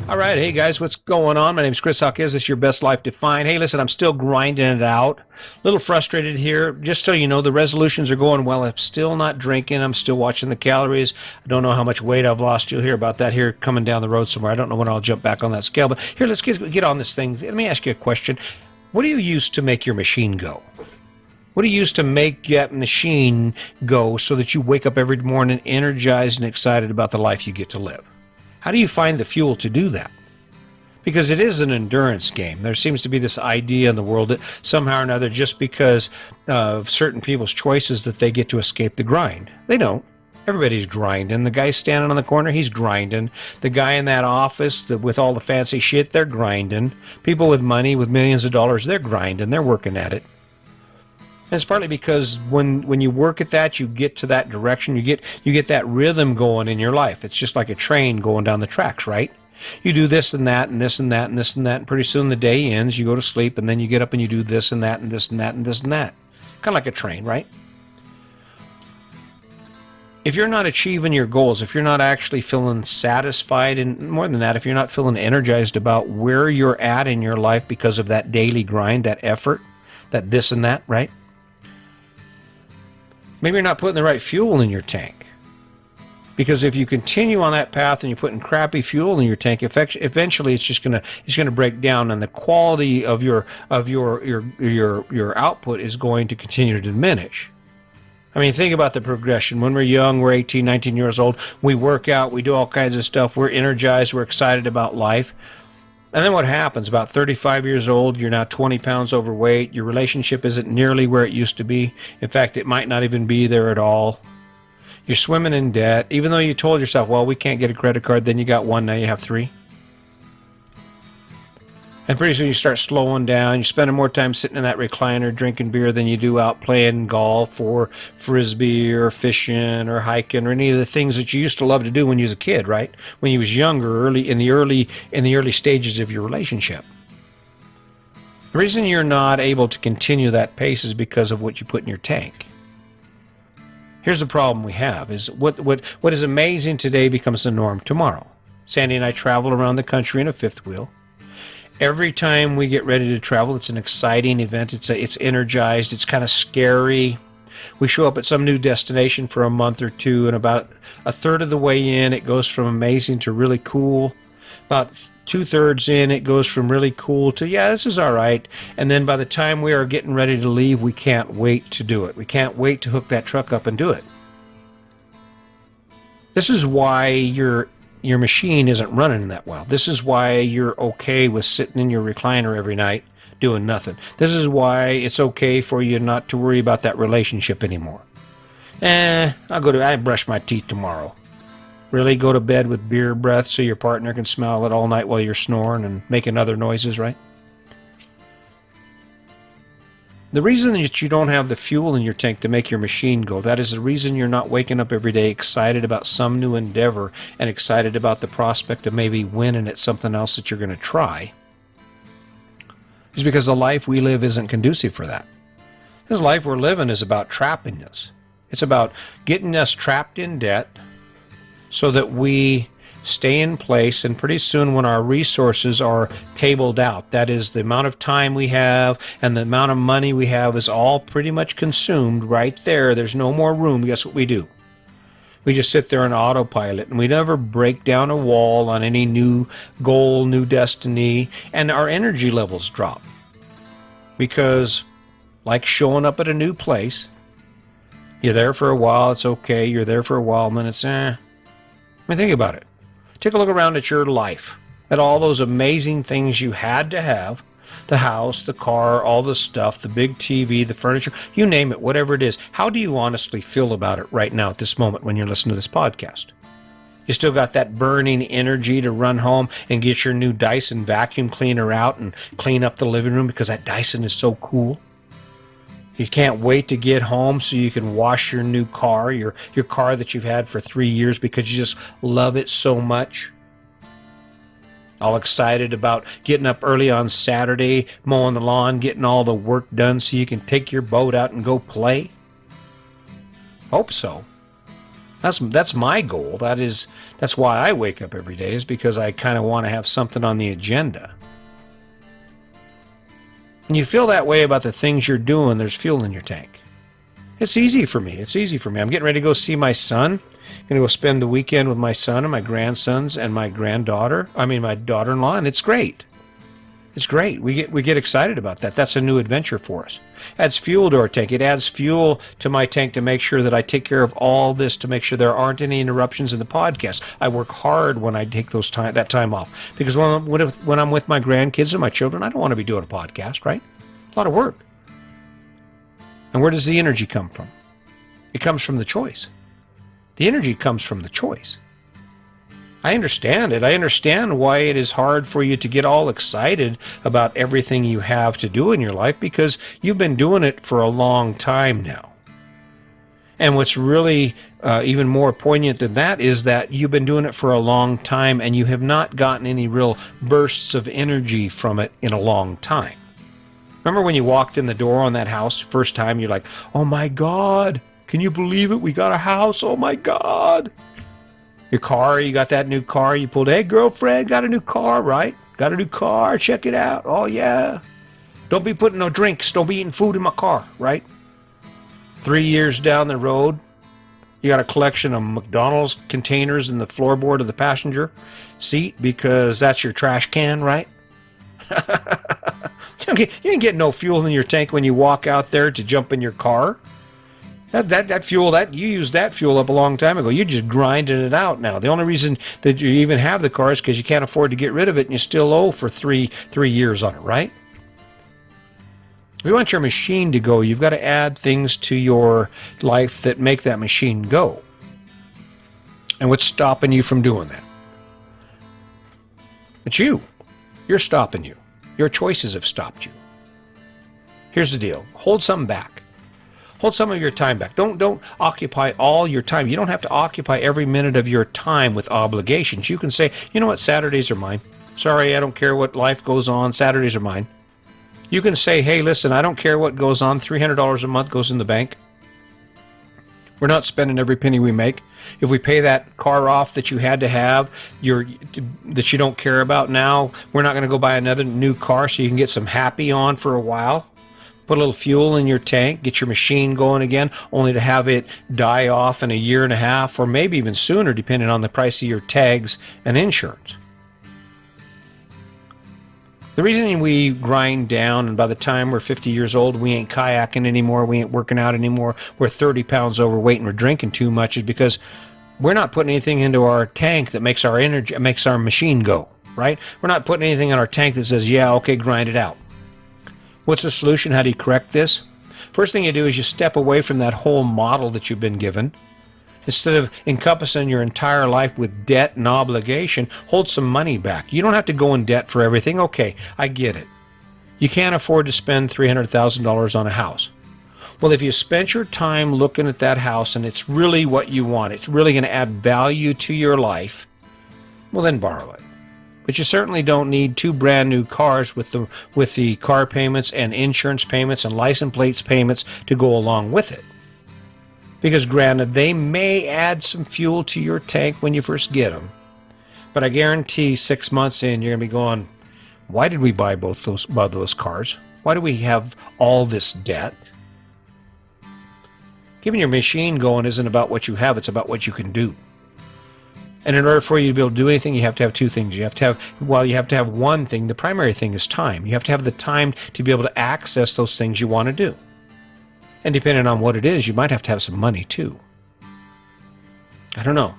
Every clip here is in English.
All right, hey guys, what's going on? My name's Chris Hawk. Is this your best life defined? Hey, listen, I'm still grinding it out. A little frustrated here. Just so you know, the resolutions are going well. I'm still not drinking. I'm still watching the calories. I don't know how much weight I've lost. You'll hear about that here coming down the road somewhere. I don't know when I'll jump back on that scale. But here, let's get on this thing. Let me ask you a question. What do you use to make your machine go? What do you use to make that machine go so that you wake up every morning energized and excited about the life you get to live? How do you find the fuel to do that? Because it is an endurance game. There seems to be this idea in the world that somehow or another, just because of certain people's choices, that they get to escape the grind. They don't. Everybody's grinding. The guy standing on the corner, he's grinding. The guy in that office with all the fancy shit, they're grinding. People with money, with millions of dollars, they're grinding. They're working at it. And it's partly because when you work at that, you get to that direction. You get that rhythm going in your life. It's just like a train going down the tracks, right? You do this and that and this and that and this and that, and pretty soon the day ends. You go to sleep, and then you get up and you do this and that and this and that and this and that. Kind of like a train, right? If you're not achieving your goals, if you're not actually feeling satisfied, and more than that, if you're not feeling energized about where you're at in your life because of that daily grind, that effort, that this and that, right? Maybe you're not putting the right fuel in your tank. Because if you continue on that path and you're putting crappy fuel in your tank, eventually it's gonna break down, and the quality of your output is going to continue to diminish. I mean, think about the progression. When we're young, we're 18, 19 years old, we work out, we do all kinds of stuff, we're energized, we're excited about life. And then what happens? About 35 years old, you're now 20 pounds overweight. Your relationship isn't nearly where it used to be. In fact, it might not even be there at all. You're swimming in debt. Even though you told yourself, well, we can't get a credit card, then you got one, now you have three. And pretty soon you start slowing down. You're spending more time sitting in that recliner drinking beer than you do out playing golf or frisbee or fishing or hiking or any of the things that you used to love to do when you was a kid, right? When you was younger, in the early stages of your relationship. The reason you're not able to continue that pace is because of what you put in your tank. Here's the problem we have, is what is amazing today becomes the norm tomorrow. Sandy and I travel around the country in a fifth wheel. Every time we get ready to travel, it's an exciting event. It's energized. It's kind of scary. We show up at some new destination for a month or two, and about a third of the way in, it goes from amazing to really cool. About 2/3 in, it goes from really cool to, yeah, this is all right. And then by the time we are getting ready to leave, we can't wait to do it. We can't wait to hook that truck up and do it. This is why your machine isn't running that well. This is why you're okay with sitting in your recliner every night doing nothing. This is why it's okay for you not to worry about that relationship anymore. I brush my teeth tomorrow. Really? Go to bed with beer breath so your partner can smell it all night while you're snoring and making other noises, right? The reason that you don't have the fuel in your tank to make your machine go, that is the reason you're not waking up every day excited about some new endeavor and excited about the prospect of maybe winning at something else that you're going to try, is because the life we live isn't conducive for that. This life we're living is about trappingness. It's about getting us trapped in debt so that we stay in place, and pretty soon when our resources are tabled out, that is, the amount of time we have and the amount of money we have is all pretty much consumed right there. There's no more room. Guess what we do? We just sit there on autopilot, and we never break down a wall on any new goal, new destiny, and our energy levels drop. Because, like showing up at a new place, you're there for a while, it's okay, you're there for a while, and then it's, I mean, think about it. Take a look around at your life, at all those amazing things you had to have, the house, the car, all the stuff, the big TV, the furniture, you name it, whatever it is. How do you honestly feel about it right now at this moment when you're listening to this podcast? You still got that burning energy to run home and get your new Dyson vacuum cleaner out and clean up the living room because that Dyson is so cool? You can't wait to get home so you can wash your new car, your car that you've had for 3 years because you just love it so much. All excited about getting up early on Saturday, mowing the lawn, getting all the work done so you can take your boat out and go play. Hope so. That's my goal. That's why I wake up every day, is because I kind of want to have something on the agenda. And you feel that way about the things you're doing, there's fuel in your tank. It's easy for me. I'm getting ready to go see my son. I'm going to go spend the weekend with my son and my grandsons and my my daughter-in-law, and it's great. It's great. We get excited about that. That's a new adventure for us. Adds fuel to our tank. It adds fuel to my tank to make sure that I take care of all this, to make sure there aren't any interruptions in the podcast. I work hard when I take that time off, because when I'm with my grandkids and my children, I don't want to be doing a podcast, right? A lot of work. And where does the energy come from? It comes from the choice. The energy comes from the choice. I understand it. I understand why it is hard for you to get all excited about everything you have to do in your life, because you've been doing it for a long time now. And what's really even more poignant than that is that you've been doing it for a long time and you have not gotten any real bursts of energy from it in a long time. Remember when you walked in the door on that house first time, you're like, oh my God, can you believe it? We got a house. Oh my God. Your car, you got that new car, you pulled, hey girlfriend, got a new car, right? Got a new car, check it out. Oh yeah. Don't be putting no drinks, don't be eating food in my car, right? 3 years down the road, you got a collection of McDonald's containers in the floorboard of the passenger seat because that's your trash can, right? You ain't getting no fuel in your tank when you walk out there to jump in your car. That fuel, you used that fuel up a long time ago. You're just grinding it out now. The only reason that you even have the car is because you can't afford to get rid of it, and you still owe for three years on it, right? If you want your machine to go, you've got to add things to your life that make that machine go. And what's stopping you from doing that? It's you. You're stopping you. Your choices have stopped you. Here's the deal. Hold something back. Hold some of your time back. Don't occupy all your time. You don't have to occupy every minute of your time with obligations. You can say, you know what, Saturdays are mine. Sorry, I don't care what life goes on. Saturdays are mine. You can say, hey, listen, I don't care what goes on. $300 a month goes in the bank. We're not spending every penny we make. If we pay that car off that you had to have, that you don't care about now, we're not going to go buy another new car so you can get some happy on for a while. Put a little fuel in your tank, get your machine going again, only to have it die off in a year and a half, or maybe even sooner, depending on the price of your tags and insurance. The reason we grind down, and by the time we're 50 years old, we ain't kayaking anymore, we ain't working out anymore, we're 30 pounds overweight and we're drinking too much, is because we're not putting anything into our tank that makes our machine go, right? We're not putting anything in our tank that says, yeah, okay, grind it out. What's the solution? How do you correct this? First thing you do is you step away from that whole model that you've been given. Instead of encompassing your entire life with debt and obligation, hold some money back. You don't have to go in debt for everything. Okay, I get it. You can't afford to spend $300,000 on a house. Well, if you spent your time looking at that house and it's really what you want, it's really going to add value to your life, well, then borrow it. But you certainly don't need two brand new cars with the car payments and insurance payments and license plates payments to go along with it. Because granted, they may add some fuel to your tank when you first get them. But I guarantee 6 months in, you're going to be going, why did we buy both those cars? Why do we have all this debt? Keeping your machine going isn't about what you have, it's about what you can do. And in order for you to be able to do anything, you have to have two things. You have to have one thing. The primary thing is time. You have to have the time to be able to access those things you want to do. And depending on what it is, you might have to have some money too. I don't know.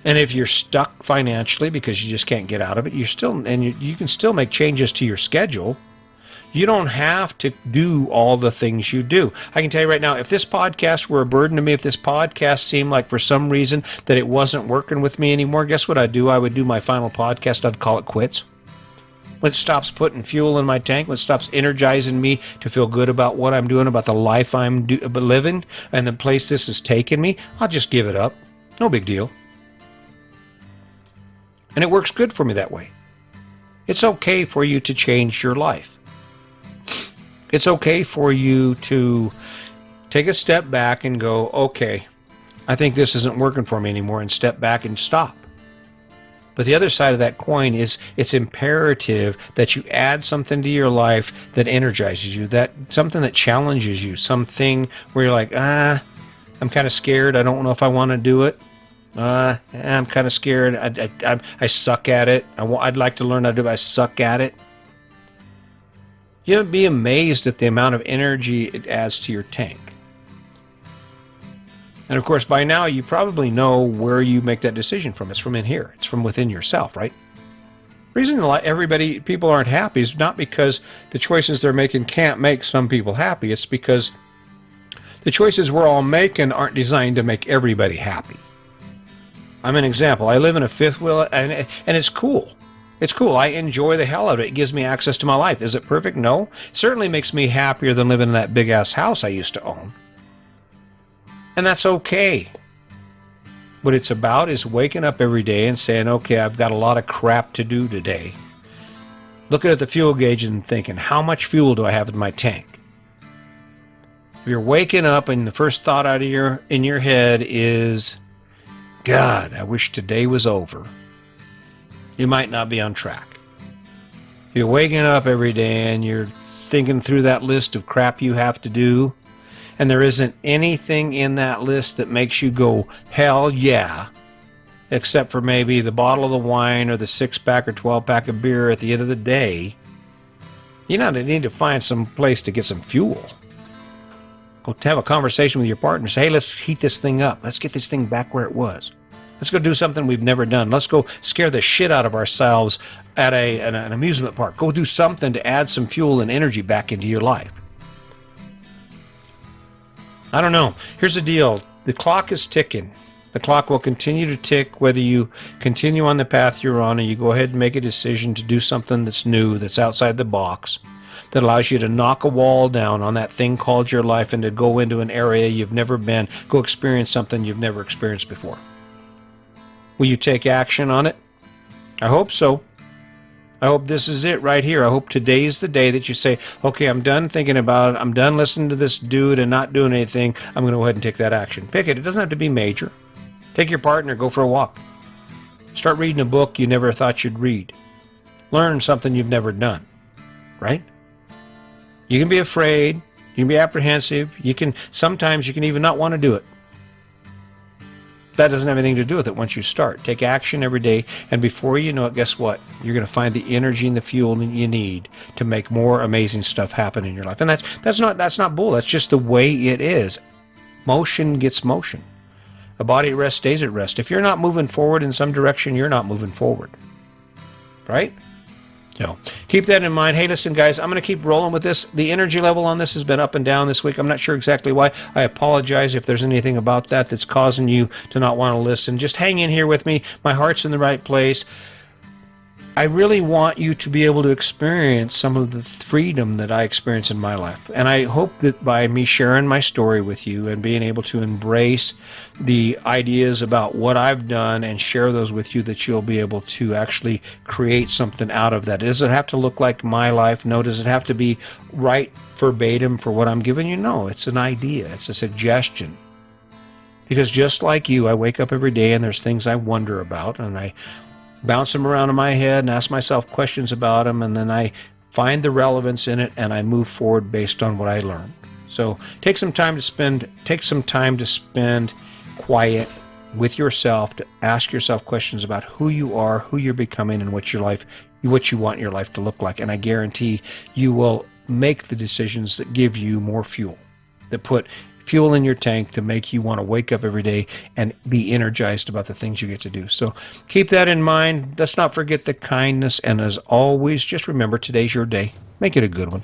And if you're stuck financially because you just can't get out of it, you can still make changes to your schedule. You don't have to do all the things you do. I can tell you right now, if this podcast were a burden to me, if this podcast seemed like for some reason that it wasn't working with me anymore, guess what I'd do? I would do my final podcast. I'd call it quits. When it stops putting fuel in my tank, when it stops energizing me to feel good about what I'm doing, about the life I'm living, and the place this has taken me, I'll just give it up. No big deal. And it works good for me that way. It's okay for you to change your life. It's okay for you to take a step back and go, okay, I think this isn't working for me anymore, and step back and stop. But the other side of that coin is it's imperative that you add something to your life that energizes you, that something that challenges you, something where you're like, I'm kind of scared. I don't know if I want to do it. I'm kind of scared. I suck at it. I'd like to learn how to do it. I suck at it. You'll be amazed at the amount of energy it adds to your tank. And of course, by now, you probably know where you make that decision from. It's from in here. It's from within yourself, right? The reason people aren't happy is not because the choices they're making can't make some people happy. It's because the choices we're all making aren't designed to make everybody happy. I'm an example. I live in a fifth wheel, and it's cool. It's cool. I enjoy the hell out of it. It gives me access to my life. Is it perfect? No. It certainly makes me happier than living in that big-ass house I used to own. And that's okay. What it's about is waking up every day and saying, okay, I've got a lot of crap to do today. Looking at the fuel gauge and thinking, how much fuel do I have in my tank? If you're waking up and the first thought in your head is, God, I wish today was over, you might not be on track. If you're waking up every day and you're thinking through that list of crap you have to do, and there isn't anything in that list that makes you go, hell yeah, except for maybe the bottle of the wine or the 6-pack or 12-pack of beer at the end of the day, you need to find some place to get some fuel. Go have a conversation with your partner. Say, hey, let's heat this thing up. Let's get this thing back where it was. Let's go do something we've never done. Let's go scare the shit out of ourselves at an amusement park. Go do something to add some fuel and energy back into your life. I don't know. Here's the deal. The clock is ticking. The clock will continue to tick whether you continue on the path you're on and you go ahead and make a decision to do something that's new, that's outside the box, that allows you to knock a wall down on that thing called your life and to go into an area you've never been, go experience something you've never experienced before. Will you take action on it? I hope so. I hope this is it right here. I hope today's the day that you say, okay, I'm done thinking about it. I'm done listening to this dude and not doing anything. I'm going to go ahead and take that action. Pick it. It doesn't have to be major. Take your partner, go for a walk. Start reading a book you never thought you'd read. Learn something you've never done. Right? You can be afraid. You can be apprehensive. Sometimes you can even not want to do it. That doesn't have anything to do with it once you start. Take action every day, and before you know it, guess what? You're going to find the energy and the fuel that you need to make more amazing stuff happen in your life. And that's not bull. That's just the way it is. Motion gets motion. A body at rest stays at rest. If you're not moving forward in some direction, you're not moving forward. Right? So keep that in mind. Hey, listen, guys, I'm going to keep rolling with this. The energy level on this has been up and down this week. I'm not sure exactly why. I apologize if there's anything about that that's causing you to not want to listen. Just hang in here with me. My heart's in the right place. I really want you to be able to experience some of the freedom that I experience in my life. And I hope that by me sharing my story with you and being able to embrace the ideas about what I've done and share those with you, that you'll be able to actually create something out of that. Does it have to look like my life? No. Does it have to be right verbatim for what I'm giving you? No. It's an idea. It's a suggestion. Because just like you, I wake up every day and there's things I wonder about, and I bounce them around in my head and ask myself questions about them, and then I find the relevance in it and I move forward based on what I learned. So take some time to spend quiet with yourself, to ask yourself questions about who you are, who you're becoming, and what you want your life to look like. And I guarantee you will make the decisions that give you more fuel, that put fuel in your tank to make you want to wake up every day and be energized about the things you get to do. So keep that in mind. Let's not forget the kindness. And as always, just remember, today's your day. Make it a good one.